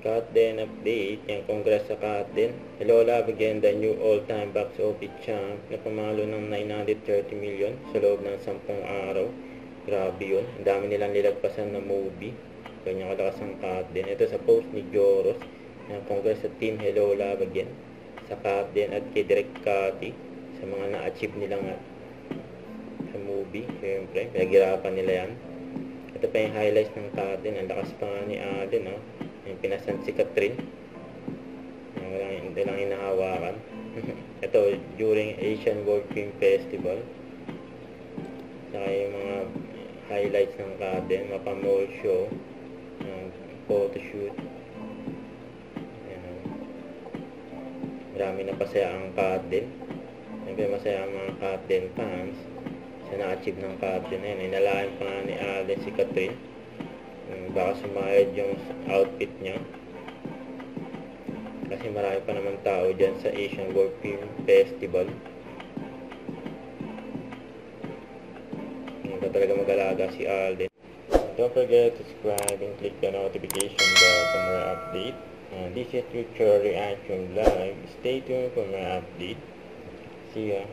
Cut din update, yung congress sa cut din. Hello Love again, the new all-time box office champ na pamalo ng 930 million sa loob ng 10 araw. Grabe yun. Ang dami nilang nilagpasan na movie. Kanya kalakas ang cut din. Ito sa post ni Joros ng congress sa team Hello Love again. Sa cut din at kay Direk Cathy sa mga na-achieve nilang sa movie. Siyempre, pinaghirapan nila yan. Ito pa yung highlights ng cut din. Ang lakas pa nga ni Alden, no? Yung pinasan si Catherine. Hindi lang hinahawakan. Ito, during Asian World Film Festival. Saka yung mga highlights ng Kaden, mapamall show, photoshoot. Marami na pasaya ang Kaden. Siyempre masaya ang mga Kaden fans sa na-achieve ng Kaden na yun. Inalain pa nga ni Alden si Catherine. Baka sumayad yung outfit niya kasi marami pa naman tao dyan sa Asian World Film Festival. Hindi talaga mag-alaga si Alden. Don't forget to subscribe and click the notification bell for more update. This is Future Reaction Live. Stay tuned for more update. See ya.